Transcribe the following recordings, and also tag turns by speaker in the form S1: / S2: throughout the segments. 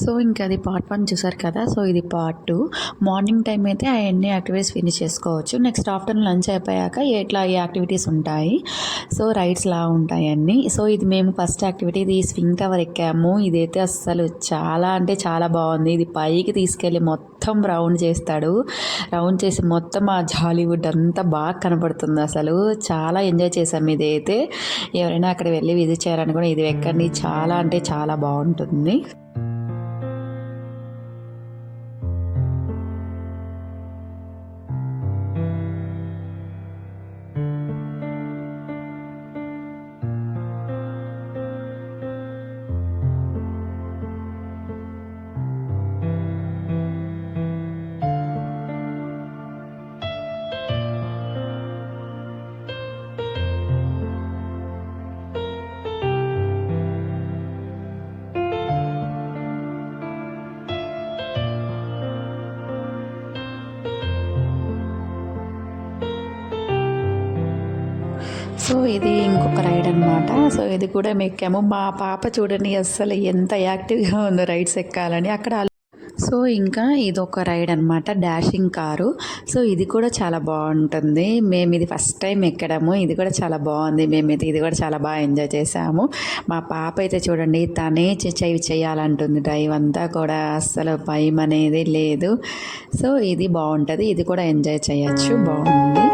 S1: So ఇంకా అది part 1 చూసారు కదా. సో ఇది పార్ట్ 2. మార్నింగ్ టైం అయితే అన్ని యాక్టివిటీస్ ఫినిష్ చేసుకోవచ్చు. నెక్స్ట్ ఆఫ్టర్నూన్ లంచ్ అయిపోయాక ఇట్లా ఈ యాక్టివిటీస్ ఉంటాయి. సో రైడ్స్లా ఉంటాయి అన్నీ. సో ఇది మేము ఫస్ట్ యాక్టివిటీ ఇది స్వింగ్ టవర్ ఎక్కాము. ఇదైతే అస్సలు చాలా అంటే చాలా బాగుంది. ఇది పైకి తీసుకెళ్ళి మొత్తం రౌండ్ చేస్తాడు. రౌండ్ చేసి మొత్తం ఆ హాలీవుడ్ అంతా బాగా కనపడుతుంది. అసలు చాలా ఎంజాయ్ చేసాము. ఇదైతే ఎవరైనా అక్కడ వెళ్ళి విజిట్ చేయాలని కూడా ఇది ఎక్కండి, చాలా అంటే చాలా బాగుంటుంది. సో ఇది ఇంకొక రైడ్ అనమాట. సో ఇది కూడా ఎక్కాము. మా పాప చూడండి అస్సలు ఎంత యాక్టివ్గా ఉందో రైడ్స్ ఎక్కాలని అక్కడ. సో ఇంకా ఇది ఒక రైడ్ అనమాట, డాషింగ్ కారు. సో ఇది కూడా చాలా బాగుంటుంది. మేము ఇది ఫస్ట్ టైం ఎక్కడము. ఇది కూడా చాలా బాగుంది. మేమైతే ఇది కూడా చాలా బాగా ఎంజాయ్ చేసాము. మా పాప అయితే చూడండి తనే చేయాలంటుంది. డ్రైవ్ అంతా కూడా అస్సలు భయం అనేది లేదు. సో ఇది బాగుంటుంది. ఇది కూడా ఎంజాయ్ చేయొచ్చు, బాగుంది.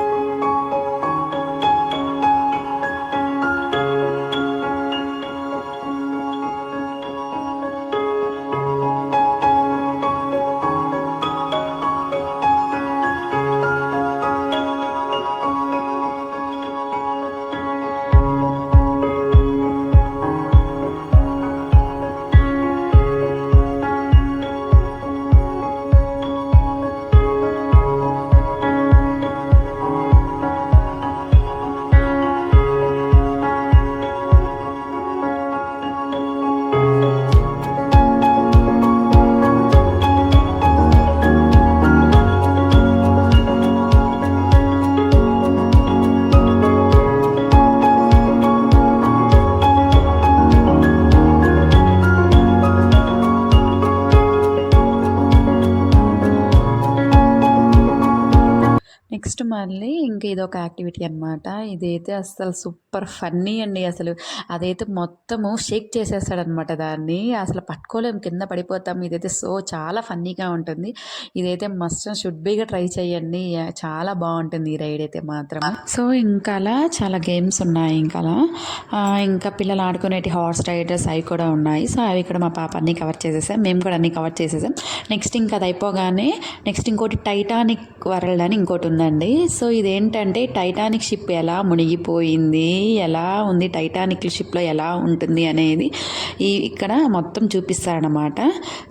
S1: నెక్స్ట్ మళ్ళీ ఇంక ఇదొక యాక్టివిటీ అనమాట. ఇదైతే అసలు సూపర్ ఫన్నీ అండి. అసలు అదైతే మొత్తము షేక్ చేసేస్తాడనమాట. దాన్ని అసలు పట్టుకోలేము, కింద పడిపోతాం. ఇదైతే చాలా ఫన్నీగా ఉంటుంది. ఇదైతే మస్ట్ షుడ్ బీగా ట్రై చేయండి, చాలా బాగుంటుంది ఈ రైడ్ అయితే మాత్రం. సో ఇంకా అలా చాలా గేమ్స్ ఉన్నాయి. ఇంకా పిల్లలు ఆడుకునేటి హార్స్ రైడర్స్ అవి కూడా ఉన్నాయి. సో అవి ఇక్కడ మా పాప అన్నీ కవర్ చేసేసాం, మేము కూడా అన్నీ కవర్ చేసేసాం. నెక్స్ట్ ఇంకా అది అయిపోగానే నెక్స్ట్ ఇంకోటి టైటానిక్ వరల్డ్ అని ఇంకోటి ఉందండి. సో ఇదేంటంటే టైటానిక్ షిప్ ఎలా మునిగిపోయింది, ఎలా ఉంది, టైటానిక్ షిప్లో ఎలా ఉంటుంది అనేది ఇక్కడ మొత్తం చూపిస్తారనమాట.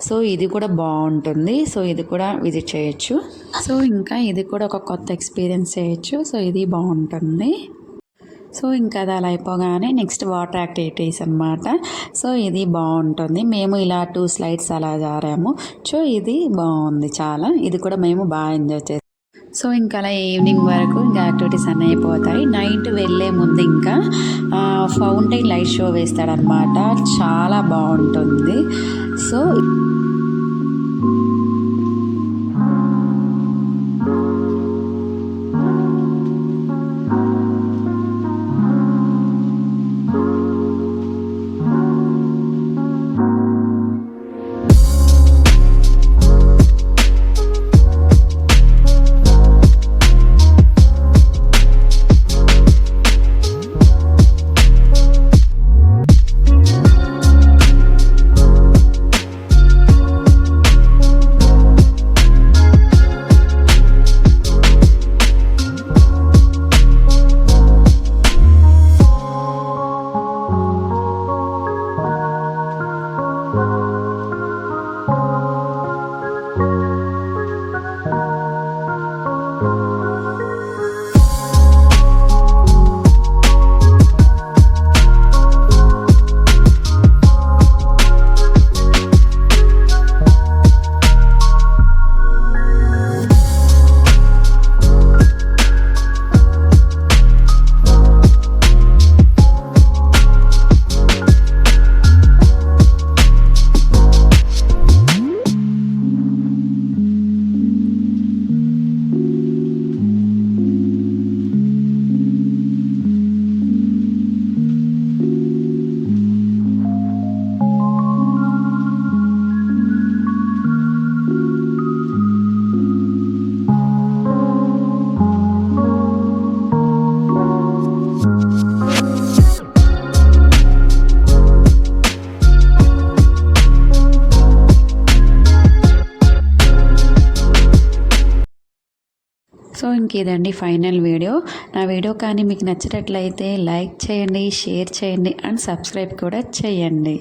S1: సో ఇది కూడా బాగుంటుంది. సో ఇది కూడా విజిట్ చేయొచ్చు. సో ఇంకా ఇది కూడా ఒక కొత్త ఎక్స్పీరియన్స్ చేయొచ్చు. సో ఇది బాగుంటుంది. సో ఇంకా అది అలా అయిపోగానే నెక్స్ట్ వాటర్ యాక్టివిటీస్ అనమాట. సో ఇది బాగుంటుంది. మేము ఇలా 2 స్లైడ్స్ అలా జారాము. సో ఇది బాగుంది చాలా. ఇది కూడా మేము బాగా ఎంజాయ్ చేసాం. సో ఇంకా అలా ఈవినింగ్ వరకు ఇంకా యాక్టివిటీస్ అన్నీ అయిపోతాయి. నైట్ వెళ్ళే ముందు ఇంకా ఫౌంటైన్ లైట్ షో వేస్తాడనమాట. చాలా బాగుంటుంది. సో సో ఇంకేదండి ఫైనల్ వీడియో. నా వీడియో కానీ మీకు నచ్చినట్లయితే లైక్ చేయండి, షేర్ చేయండి అండ్ సబ్స్క్రైబ్ కూడా చేయండి.